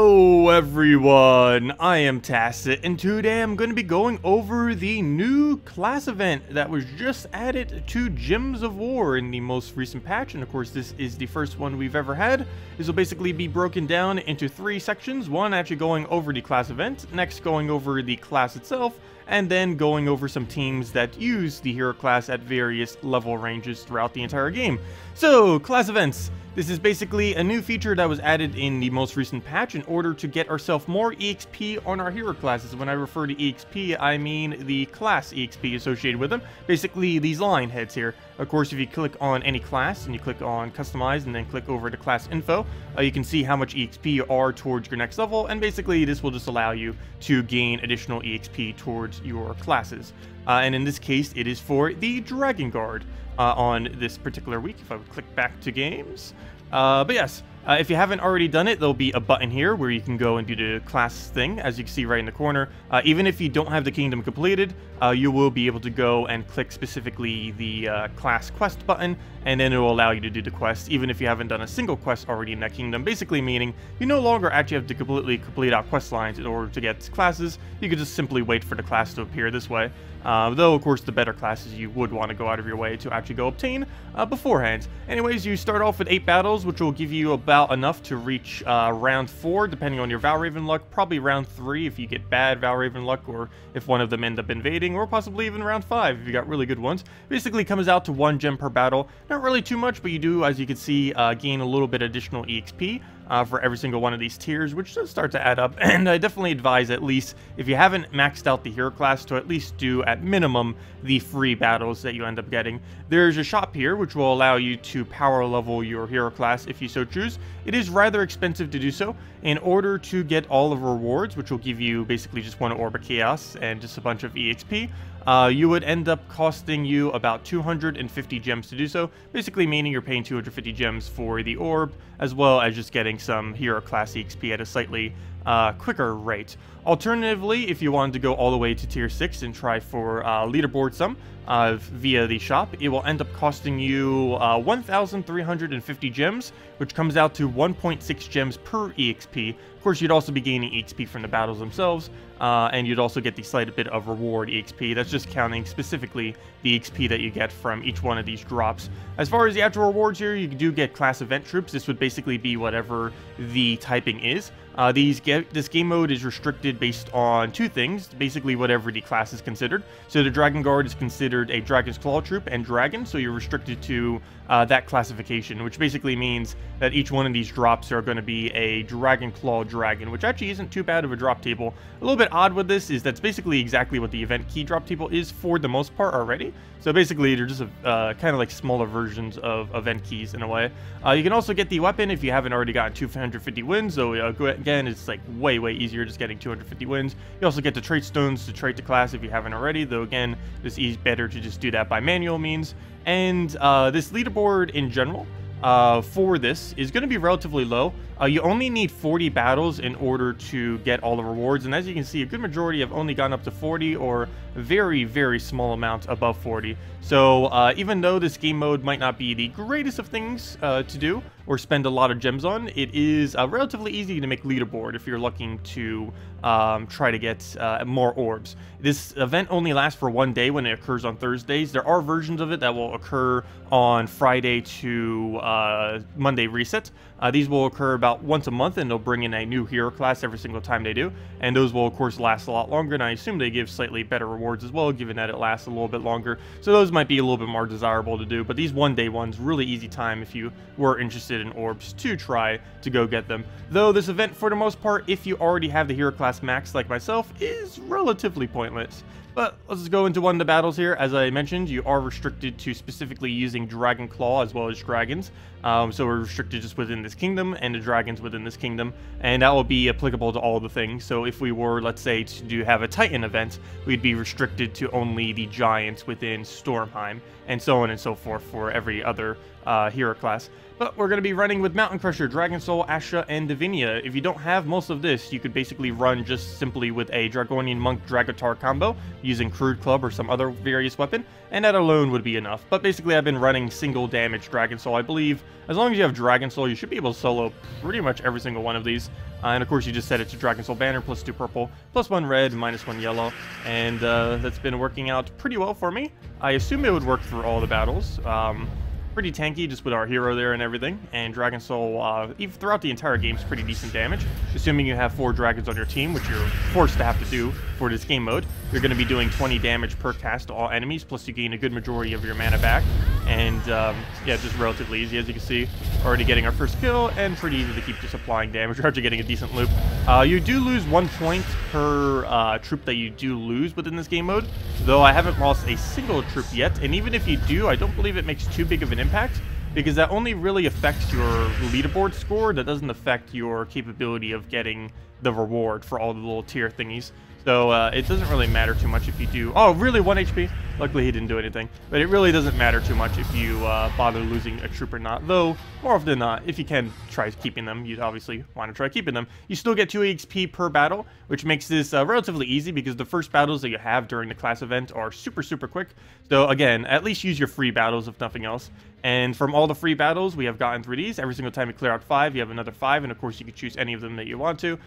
Hello everyone, I am Tacet, and today I'm going to be going over the new class event that was just added to Gems of War in the most recent patch, and of course this is the first one we've ever had. This will basically be broken down into three sections, one actually going over the class event, next going over the class itself, and then going over some teams that use the hero class at various level ranges throughout the entire game. So, class events. This is basically a new feature that was added in the most recent patch in order to get ourselves more EXP on our hero classes. When I refer to EXP, I mean the class EXP associated with them. Basically, these line heads here. Of course, if you click on any class and you click on Customize and then click over to Class Info, you can see how much EXP you are towards your next level, and basically this will just allow you to gain additional EXP towards your classes. And in this case, it is for the Dragongaurd on this particular week. If I would click back to games. But yes, if you haven't already done it, there'll be a button here where you can go and do the class thing, as you can see right in the corner. Even if you don't have the kingdom completed, you will be able to go and click specifically the class quest button, and then it will allow you to do the quest, even if you haven't done a single quest already in that kingdom. Basically meaning you no longer actually have to completely complete out quest lines in order to get classes. You could just simply wait for the class to appear this way. Though, of course, the better classes you would want to go out of your way to actually go obtain beforehand. Anyways, you start off with 8 battles, which will give you about enough to reach round 4, depending on your Valraven luck. Probably round 3 if you get bad Valraven luck, or if one of them end up invading, or possibly even round 5 if you got really good ones. Basically comes out to 1 gem per battle. Not really too much, but you do, as you can see, gain a little bit additional EXP. For every single one of these tiers, which does start to add up, and I definitely advise, at least if you haven't maxed out the hero class, to at least do at minimum the free battles that you end up getting. There's a shop here which will allow you to power level your hero class if you so choose. It is rather expensive to do so. In order to get all of the rewards, which will give you basically just 1 Orb of Chaos and just a bunch of EXP, you would end up costing you about 250 gems to do so, basically meaning you're paying 250 gems for the orb, as well as just getting some hero class EXP at a slightly quicker rate. Alternatively, if you wanted to go all the way to tier 6 and try for leaderboard sum via the shop, it will end up costing you 1,350 gems, which comes out to 1.6 gems per EXP. Of course, you'd also be gaining EXP from the battles themselves, and you'd also get the slight bit of reward EXP. That's just counting specifically the EXP that you get from each one of these drops. As far as the actual rewards here, you do get class event troops. This would basically be whatever the typing is. This game mode is restricted based on 2 things, basically whatever the class is considered. So the Dragongaurd is considered a Dragon's Claw troop and dragon, so you're restricted to that classification, which basically means that each one of these drops are going to be a Dragon Claw dragon, which actually isn't too bad of a drop table. A little bit odd with this is that's basically exactly what the event key drop table is for the most part already. So basically they're just kind of like smaller versions of event keys in a way. You can also get the weapon if you haven't already gotten 250 wins, so again, it's like way easier just getting 250 wins. You also get the trait stones to trait the class if you haven't already, though again, this is better to just do that by manual means. And this leaderboard in general for this is going to be relatively low. You only need 40 battles in order to get all the rewards, and as you can see, a good majority have only gone up to 40, or a very small amount above 40. So even though this game mode might not be the greatest of things to do or spend a lot of gems on, it is relatively easy to make leaderboard if you're looking to try to get more orbs. This event only lasts for 1 day when it occurs on Thursdays. There are versions of it that will occur on Friday to Monday reset. These will occur about once a month, and they'll bring in a new hero class every single time they do, and those will of course last a lot longer, and I assume they give slightly better rewards as well, given that it lasts a little bit longer, so those might be a little bit more desirable to do. But these 1 day ones, really easy time if you were interested in orbs to try to go get them. Though this event, for the most part, if you already have the hero class maxed like myself, is relatively pointless. But let's go into one of the battles here. As I mentioned, you are restricted to specifically using Dragon Claw as well as dragons. So we're restricted just within this kingdom and the dragons within this kingdom, and that will be applicable to all the things. So if we were, let's say, to have a Titan event, we'd be restricted to only the giants within Stormheim, and so on and so forth for every other hero class. But we're going to be running with Mountain Crusher, Dragon Soul, Asha, and Divinia. If you don't have most of this, you could basically run just simply with a Dragonian Monk Dragotar combo using Crude Club or some other various weapon, and that alone would be enough. But basically I've been running single damage Dragon Soul, I believe, As long as you have Dragon Soul, you should be able to solo pretty much every single one of these. And of course, you just set it to Dragon Soul Banner, +2 purple, +1 red, -1 yellow. And that's been working out pretty well for me. I assume it would work for all the battles. Pretty tanky just with our hero there and everything, and Dragon Soul, even throughout the entire game, is pretty decent damage. Assuming you have 4 dragons on your team, which you're forced to have to do for this game mode, you're going to be doing 20 damage per cast to all enemies, plus you gain a good majority of your mana back, and yeah, just relatively easy. As you can see, already getting our first kill, and pretty easy to keep just applying damage. We're actually getting a decent loop. You do lose 1 point per troop that you do lose within this game mode, though I haven't lost a single troop yet, and even if you do, I don't believe it makes too big of an impact, because that only really affects your leaderboard score. That doesn't affect your capability of getting the reward for all the little tier thingies. So it doesn't really matter too much if you do... Oh, really? 1 HP? Luckily he didn't do anything. But it really doesn't matter too much if you bother losing a troop or not. Though, more often than not, if you can try keeping them, you'd obviously want to try keeping them. You still get 2 EXP per battle, which makes this relatively easy because the first battles that you have during the class event are super, super quick. So again, at least use your free battles if nothing else. And from all the free battles we have gotten through these, every single time you clear out 5, you have another 5, and of course you can choose any of them that you want to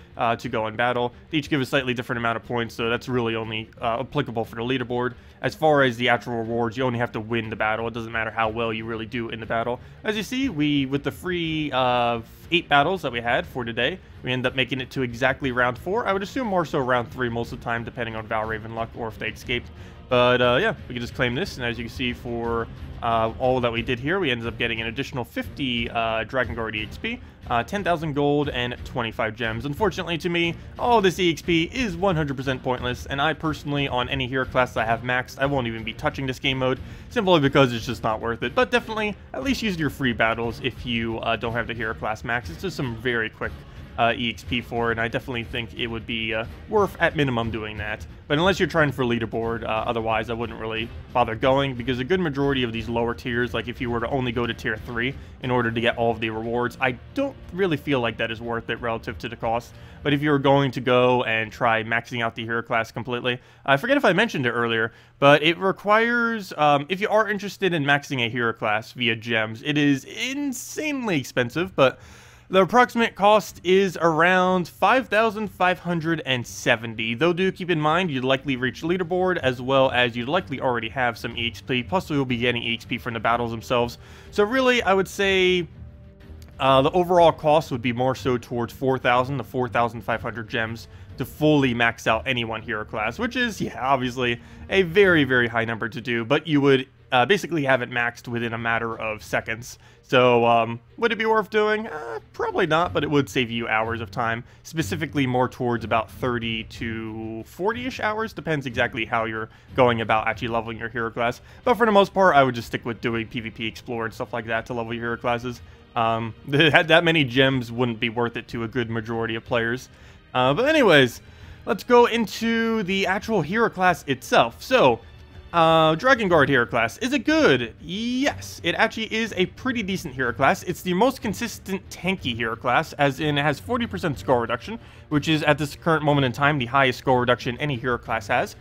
go in battle. They each give a slightly different amount of points, so that's really only applicable for the leaderboard. As far as the actual rewards, you only have to win the battle. It doesn't matter how well you really do in the battle. As you see, with the free 8 battles that we had for today, we end up making it to exactly round 4. I would assume more so round 3 most of the time, depending on Valraven luck or if they escaped. But yeah, we can just claim this, and as you can see, for all that we did here, we ended up getting an additional 50 Dragongaurd EXP, 10,000 gold, and 25 gems. Unfortunately to me, all this EXP is 100% pointless, and I personally, on any hero class that I have maxed, I won't even be touching this game mode, simply because it's just not worth it. But definitely, at least use your free battles if you don't have the hero class max. It's just some very quick EXP for it, and I definitely think it would be worth, at minimum, doing that. But unless you're trying for leaderboard, otherwise I wouldn't really bother going, because a good majority of these lower tiers, like if you were to only go to tier 3 in order to get all of the rewards, I don't really feel like that is worth it relative to the cost. But if you're going to go and try maxing out the hero class completely, I forget if I mentioned it earlier, but it requires, if you are interested in maxing a hero class via gems, it is insanely expensive, but the approximate cost is around 5,570, though do keep in mind you'd likely reach leaderboard, as well as you'd likely already have some EXP, plus you'll be getting EXP from the battles themselves. So really, I would say the overall cost would be more so towards 4,000 to 4,500 gems to fully max out any one hero class, which is, yeah, obviously a very, very high number to do, but you would basically have it maxed within a matter of seconds. So would it be worth doing? Probably not, but it would save you hours of time, specifically more towards about 30 to 40-ish hours, depends exactly how you're going about actually leveling your hero class. But for the most part, I would just stick with doing PvP Explore and stuff like that to level your hero classes. That many gems wouldn't be worth it to a good majority of players. But anyways, let's go into the actual hero class itself. So, Dragongaurd hero class. Is it good? Yes, it actually is a pretty decent hero class. It's the most consistent tanky hero class, as in it has 40% skull reduction, which is at this current moment in time the highest skull reduction any hero class has.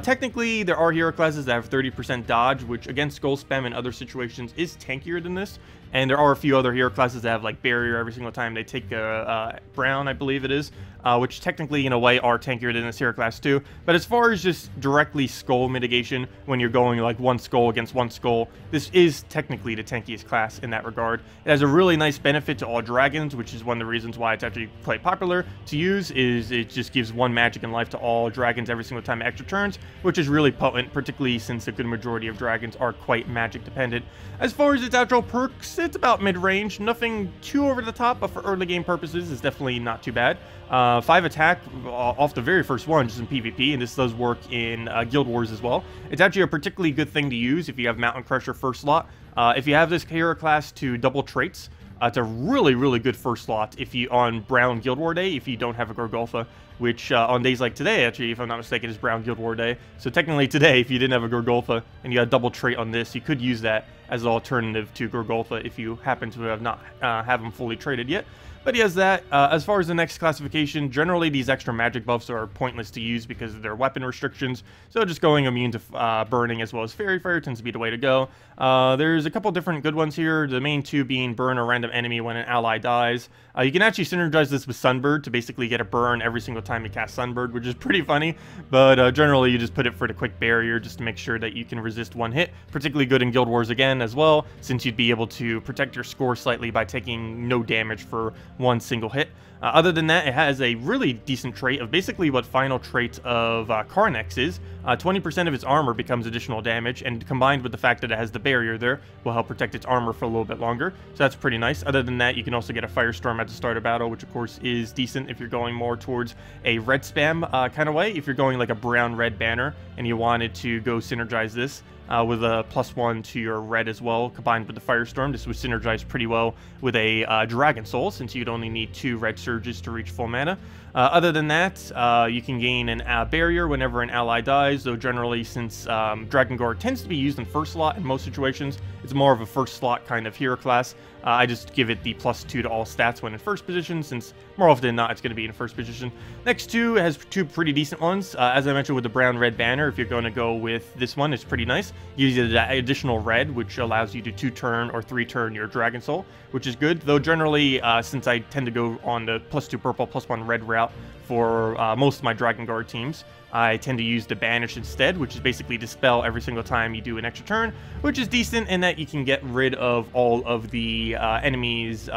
Technically, there are hero classes that have 30% dodge, which against skull spam in other situations is tankier than this. And there are a few other hero classes that have like barrier every single time they take a brown, I believe it is, which technically in a way are tankier than this hero class too. But as far as just directly skull mitigation, when you're going like one skull against one skull, this is technically the tankiest class in that regard. It has a really nice benefit to all dragons, which is one of the reasons why it's actually quite popular to use, is it just gives 1 magic in life to all dragons every single time it extra turns, which is really potent, particularly since a good majority of dragons are quite magic dependent. As far as its actual perks, it's about mid-range, nothing too over the top, but for early game purposes, it's definitely not too bad. 5 attack off the very first one, just in PvP, and this does work in Guild Wars as well. It's actually a particularly good thing to use if you have Mountain Crusher first slot. If you have this hero class to double traits, it's a really, really good first slot if you on Brown Guild War Day, if you don't have a Gorgolfa, which on days like today, actually, if I'm not mistaken, is Brown Guild War Day. So technically today, if you didn't have a Gorgolfa and you had a double trait on this, you could use that as an alternative to Gorgolfa if you happen to have not have them fully traded yet. But he has that. As far as the next classification, generally these extra magic buffs are pointless to use because of their weapon restrictions, so just going immune to burning as well as fairy fire tends to be the way to go. There's a couple different good ones here, the main two being burn a random enemy when an ally dies. You can actually synergize this with Sunbird to basically get a burn every single time you cast Sunbird, which is pretty funny, but generally you just put it for the quick barrier just to make sure that you can resist one hit. Particularly good in Guild Wars again as well, since you'd be able to protect your score slightly by taking no damage for one single hit. Other than that, it has a really decent trait of basically what final trait of Carnex is. 20% of its armor becomes additional damage, and combined with the fact that it has the barrier there, will help protect its armor for a little bit longer. So that's pretty nice. Other than that, you can also get a Firestorm at the start of battle, which of course is decent if you're going more towards a red spam kind of way. If you're going like a brown-red banner and you wanted to go synergize this, with a +1 to your red as well, combined with the Firestorm. This would synergize pretty well with a Dragon Soul, since you'd only need 2 red surges to reach full mana. Other than that, you can gain a barrier whenever an ally dies, though generally, since Dragongaurd tends to be used in first slot in most situations, it's more of a first slot kind of hero class. I just give it the +2 to all stats when in first position, since more often than not it's going to be in first position. Next two has 2 pretty decent ones. As I mentioned with the brown-red banner, if you're going to go with this one, it's pretty nice. You use that additional red, which allows you to 2-turn or 3-turn your Dragon Soul, which is good. Though generally, since I tend to go on the +2 purple, +1 red route for most of my Dragongaurd teams, I tend to use the Banish instead, which is basically Dispel every single time you do an extra turn, which is decent in that you can get rid of all of the enemies'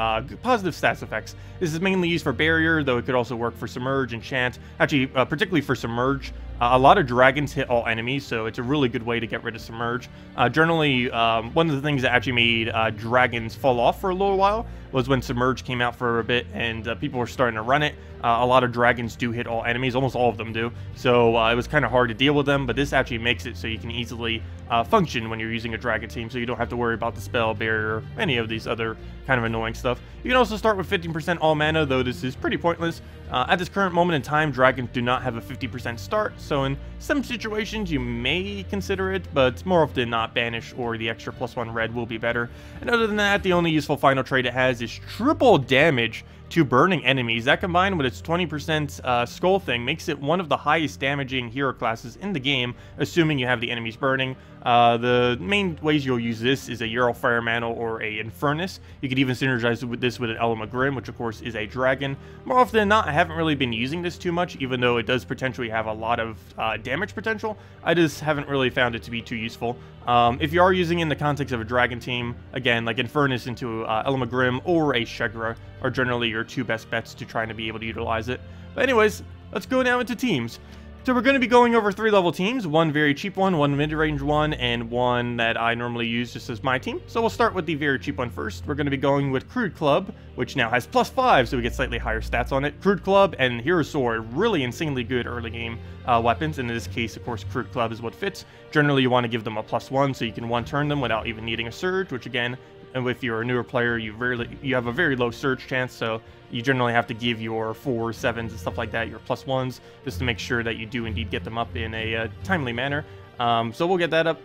positive stats effects. This is mainly used for Barrier, though it could also work for Submerge, Enchant. Actually, particularly for Submerge, a lot of dragons hit all enemies, so it's a really good way to get rid of Submerge. Generally, one of the things that actually made dragons fall off for a little while was when Submerge came out for a bit and people were starting to run it. A lot of dragons do hit all enemies, almost all of them do, so it was kind of hard to deal with them, but this actually makes it so you can easily function when you're using a dragon team, so you don't have to worry about the spell, barrier, any of these other kind of annoying stuff. You can also start with 15% all mana, though this is pretty pointless. At this current moment in time, dragons do not have a 50% start, so in some situations you may consider it, but more often than not, Banish or the extra +1 red will be better. And other than that, the only useful final trait it has is triple damage to burning enemies. That combined with its 20% skull thing makes it one of the highest damaging hero classes in the game, assuming you have the enemies burning. The main ways you'll use this is a Ural Fire Mantle or a Infernus. You could even synergize with this with an Element Grim, which of course is a dragon. More often than not, I haven't really been using this too much, even though it does potentially have a lot of damage potential. I just haven't really found it to be too useful. If you are using it in the context of a dragon team, again, like Infernus into Element Grim or a Shegra are generally your 2 best bets to trying to be able to utilize it. But anyways, let's go now into teams. So we're going to be going over 3 level teams, one very cheap one mid-range one, and one that I normally use just as my team. So we'll start with the very cheap one first. We're going to be going with Crude Club, which now has +5, so we get slightly higher stats on it. Crude Club and Hero Sword, really insanely good early game weapons, and in this case, of course, Crude Club is what fits. Generally, you want to give them a +1, so you can 1-turn them without even needing a Surge, which again, and if you're a newer player, you have a very low Surge chance, so you generally have to give your 4s, 7s, and stuff like that, your +1s, just to make sure that you do indeed get them up in a timely manner. So we'll get that up.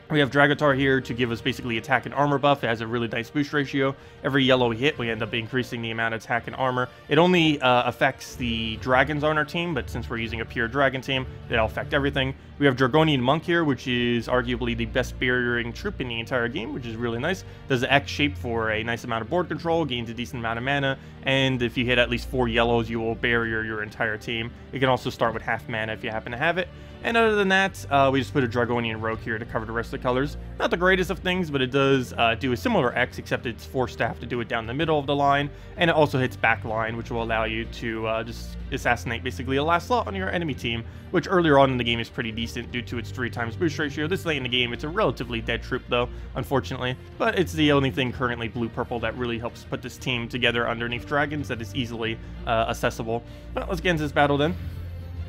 We have Dragotar here to give us basically attack and armor buff. It has a really nice boost ratio. Every yellow we hit, we end up increasing the amount of attack and armor. It only affects the dragons on our team, but since we're using a pure dragon team, it'll affect everything. We have Dragonian Monk here, which is arguably the best barriering troop in the entire game, which is really nice. Does the X shape for a nice amount of board control, gains a decent amount of mana, and if you hit at least 4 yellows, you will barrier your entire team. It can also start with half mana if you happen to have it. And other than that, we just put a Dragonian Rogue here to cover the rest of the colors. Not the greatest of things, but it does do a similar X, except it's forced to have to do it down the middle of the line, and it also hits back line, which will allow you to just assassinate basically a last slot on your enemy team, which earlier on in the game is pretty decent due to its 3x boost ratio. This late in the game, it's a relatively dead troop though, unfortunately, but it's the only thing currently blue-purple that really helps put this team together underneath dragons that is easily accessible. Well, let's get into this battle then.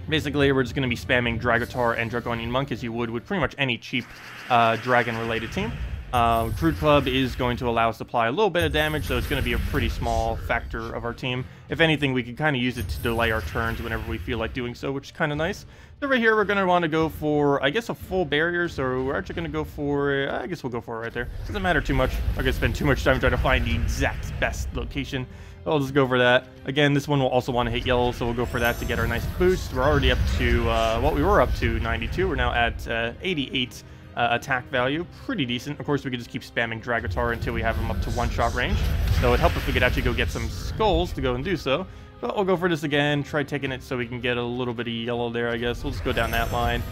Basically, we're just going to be spamming Dragotar and Dragonian Monk as you would with pretty much any cheap dragon-related team. Crude Club is going to allow us to apply a little bit of damage, so it's going to be a pretty small factor of our team. If anything, we can kind of use it to delay our turns whenever we feel like doing so, which is kind of nice. So right here, we're going to want to go for, I guess, a full barrier, so we're actually going to go for, I guess we'll go for it right there. Doesn't matter too much. I'm going to spend too much time trying to find the exact best location. I'll just go for that. Again, this one will also want to hit yellow, so we'll go for that to get our nice boost. We're already up to, we were up to 92. We're now at 88 attack value. Pretty decent. Of course, we could just keep spamming Dragongaurd until we have him up to one-shot range. So it'd help if we could actually go get some skulls to go and do so. But we'll go for this again, try taking it so we can get a little bit of yellow there, I guess. We'll just go down that line.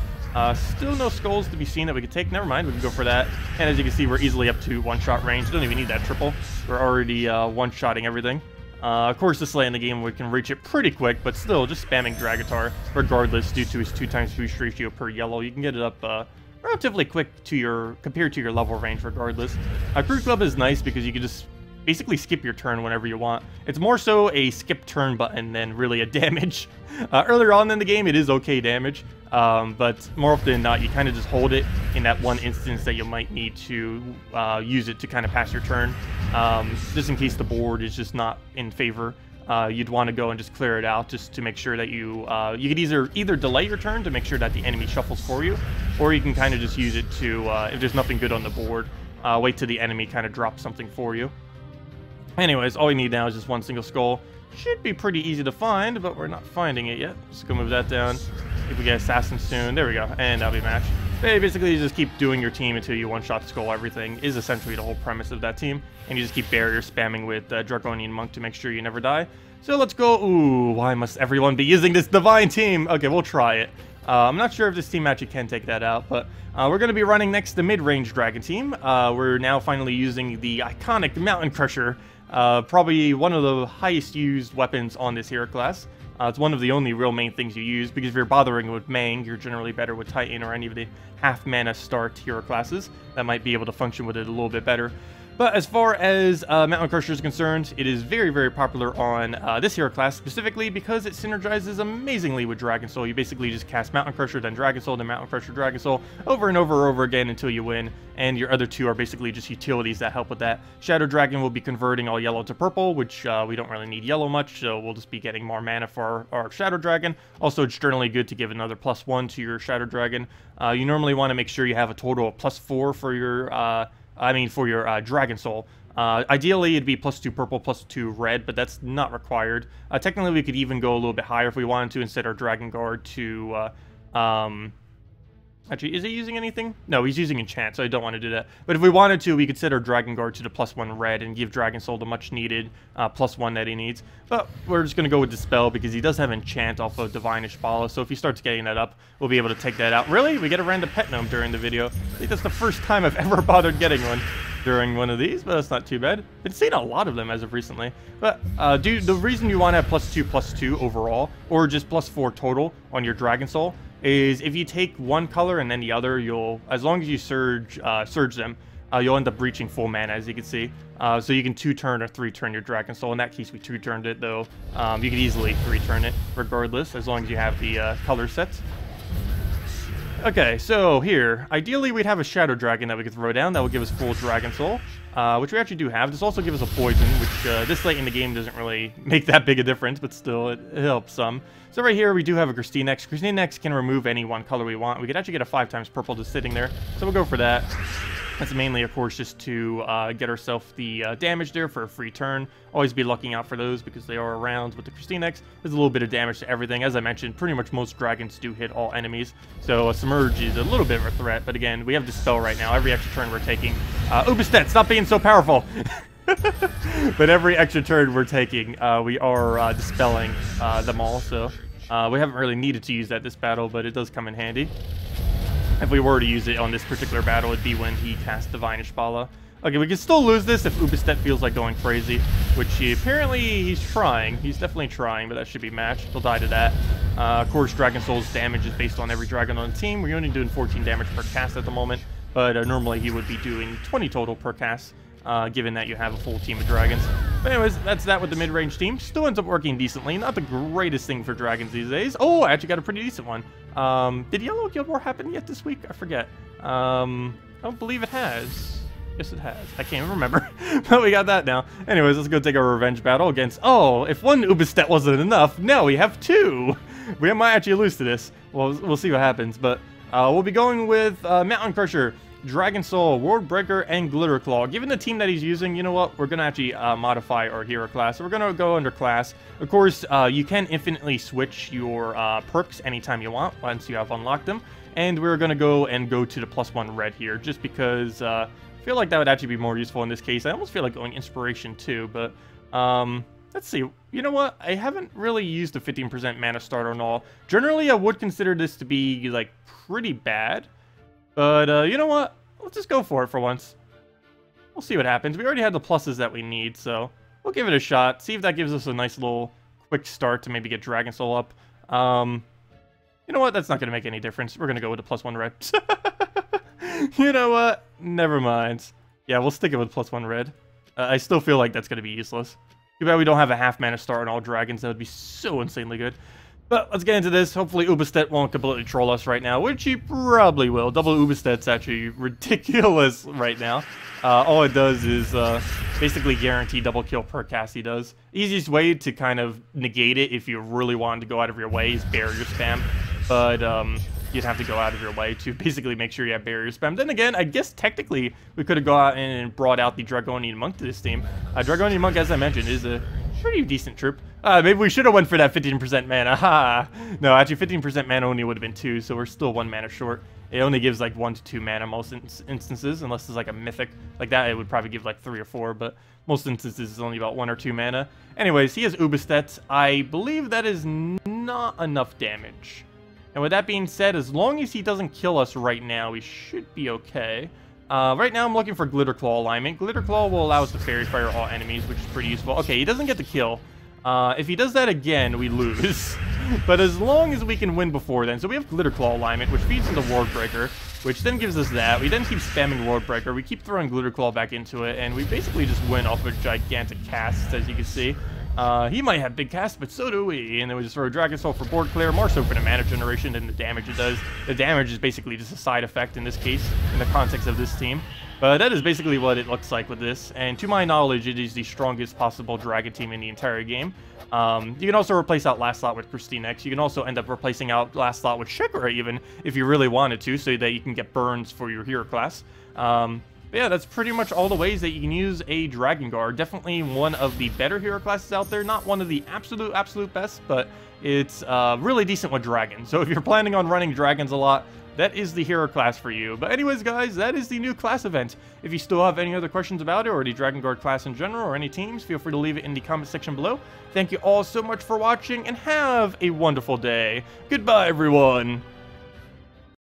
Still no skulls to be seen that we could take. Never mind, we can go for that. And as you can see, we're easily up to one-shot range. Don't even need that triple. We're already one-shotting everything. Of course, this late in the game, we can reach it pretty quick, but still, just spamming Dragongaurd, regardless, due to his 2x boost ratio per yellow. You can get it up relatively quick to compared to your level range, regardless. Crew Club is nice because you can just basically skip your turn whenever you want. It's more so a skip turn button than really a damage. Earlier on in the game, it is okay damage, but more often than not, you kind of just hold it in that one instance that you might need to use it to kind of pass your turn. Just in case the board is just not in favor, you'd want to go and just clear it out just to make sure that you could either delay your turn to make sure that the enemy shuffles for you, or you can kind of just use it to, if there's nothing good on the board, wait till the enemy kind of drops something for you. Anyways, all we need now is just one single skull. Should be pretty easy to find, but we're not finding it yet. Just go move that down. If we get assassin soon, there we go, and that'll be matched. Basically, you just keep doing your team until you one-shot skull everything, is essentially the whole premise of that team. And you just keep barrier spamming with Draconian Monk to make sure you never die. So let's go. Ooh, why must everyone be using this divine team? Okay, we'll try it. I'm not sure if this team actually can take that out, but we're going to be running next the mid-range dragon team. We're now finally using the iconic Mountain Crusher. Probably one of the highest used weapons on this hero class. It's one of the only real main things you use, because if you're bothering with Mang, you're generally better with Titan or any of the half-mana start hero classes that might be able to function with it a little bit better. But as far as Mountain Crusher is concerned, it is very, very popular on this hero class, specifically because it synergizes amazingly with Dragon Soul. You basically just cast Mountain Crusher, then Dragon Soul, then Mountain Crusher, Dragon Soul, over and over and over again until you win, and your other two are basically just utilities that help with that. Shadow Dragon will be converting all yellow to purple, which we don't really need yellow much, so we'll just be getting more mana for our Shadow Dragon. Also, it's generally good to give another +1 to your Shadow Dragon. You normally want to make sure you have a total of +4 for your Dragon Soul. Ideally, it'd be +2 purple, +2 red, but that's not required. Technically, we could even go a little bit higher if we wanted to, and set our Dragongaurd to, actually, is he using anything? No, he's using enchant, so I don't want to do that. But if we wanted to, we could set our Dragongaurd to the +1 red and give Dragon Soul the much needed +1 that he needs. But we're just going to go with Dispel because he does have enchant off of Divine Ishbala, so if he starts getting that up, we'll be able to take that out. Really? We get a random pet gnome during the video. I think that's the first time I've ever bothered getting one during one of these, but that's not too bad. Been seeing a lot of them as of recently. But the reason you want to have +2/+2 overall, or just +4 total on your Dragon Soul, is if you take one color and then the other, as long as you surge them, you'll end up reaching full mana, as you can see. So you can 2-turn or 3-turn your Dragon Soul. In that case, we 2-turned it, though. You could easily 3-turn it, regardless, as long as you have the color sets. Okay, so here, ideally we'd have a Shadow Dragon that we could throw down that would give us full Dragon Soul, which we actually do have. This also gives us a Poison, which this late in the game doesn't really make that big a difference, but still, it helps some. So right here, we do have a Christine X. Christine X can remove any one color we want. We could actually get a 5x purple just sitting there, so we'll go for that. That's mainly, of course, just to get ourselves the damage there for a free turn. Always be looking out for those because they are around. With the Christine X, there's a little bit of damage to everything. As I mentioned, pretty much most dragons do hit all enemies. So a Submerge is a little bit of a threat. But again, we have Dispel right now. Every extra turn we're taking. Ubistet, stop being so powerful! But every extra turn we're taking, we are dispelling them all. So we haven't really needed to use that this battle, but it does come in handy. If we were to use it on this particular battle, it'd be when he casts Divine Ishbala. Okay, we can still lose this if Ubistet feels like going crazy, which he's trying. He's definitely trying, but that should be matched. He'll die to that. Of course, Dragon Soul's damage is based on every dragon on the team. We're only doing 14 damage per cast at the moment, but normally he would be doing 20 total per cast, given that you have a full team of dragons. But anyways, that's that with the mid-range team. Still ends up working decently. Not the greatest thing for dragons these days. Oh, I actually got a pretty decent one. Did Yellow Guild War happen yet this week? I forget. I don't believe it has. Yes, it has. I can't even remember. But we got that now. Anyways, let's go take a revenge battle against... Oh, if one Ubistet wasn't enough, now we have two. We might actually lose to this. Well, we'll see what happens. But we'll be going with Mountain Crusher. Dragon Soul, World Breaker, and Glitter Claw. Given the team that he's using, you know what? We're going to actually modify our hero class. So we're going to go under class. Of course, you can infinitely switch your perks anytime you want once you have unlocked them. And we're going to go to the +1 red here just because I feel like that would actually be more useful in this case. I almost feel like going Inspiration too, but let's see. You know what? I haven't really used the 15% mana starter and all. Generally, I would consider this to be like pretty bad. But, you know what? Let's just go for it for once. We'll see what happens. We already had the pluses that we need, so we'll give it a shot. See if that gives us a nice little quick start to maybe get Dragon Soul up. You know what? That's not going to make any difference. We're going to go with the +1 red. You know what? Never mind. Yeah, we'll stick it with +1 red. I still feel like that's going to be useless. Too bad we don't have a half mana start on all dragons. That would be so insanely good. But let's get into this. Hopefully Ubistet won't completely troll us right now, which he probably will. Double Ubistet's actually ridiculous right now. All it does is basically guarantee double kill per cast he does. Easiest way to kind of negate it if you really wanted to go out of your way is barrier spam. But you'd have to go out of your way to basically make sure you have barrier spam. Then again, I guess technically we could have gone out and brought out the Dragonian Monk to this team. Dragonian Monk, as I mentioned, is a pretty decent troop. Maybe we should have went for that 15% mana. Ha! No, actually 15% mana only would have been 2, so we're still 1 mana short. It only gives like 1 to 2 mana most instances, unless it's like a mythic. Like that, it would probably give like 3 or 4, but most instances it's only about 1 or 2 mana. Anyways, he has Ubistet. I believe that is not enough damage. And with that being said, as long as he doesn't kill us right now, we should be okay. Right now I'm looking for Glitter Claw alignment. Glitter Claw will allow us to Fairy Fire all enemies, which is pretty useful. Okay, he doesn't get the kill. If he does that again, we lose. But as long as we can win before then. So we have Glitter Claw alignment, which feeds into World Breaker, which then gives us that. We then keep spamming World Breaker. We keep throwing Glitter Claw back into it, and we basically just win off of gigantic casts, as you can see. He might have big casts, but so do we. And then we just throw Dragon Soul for board clear, more so for the mana generation than the damage it does. The damage is basically just a side effect in this case, in the context of this team. But that is basically what it looks like with this. And to my knowledge, it is the strongest possible Dragon team in the entire game. You can also replace out last slot with Christine X. You can also end up replacing out last slot with Shikara even, if you really wanted to, so that you can get burns for your hero class. But yeah, that's pretty much all the ways that you can use a Dragongaurd. Definitely one of the better hero classes out there. Not one of the absolute best, but it's really decent with dragons. So if you're planning on running dragons a lot, that is the hero class for you. But anyways, guys, that is the new class event. If you still have any other questions about it, or the Dragongaurd class in general, or any teams, feel free to leave it in the comment section below. Thank you all so much for watching, and have a wonderful day. Goodbye, everyone.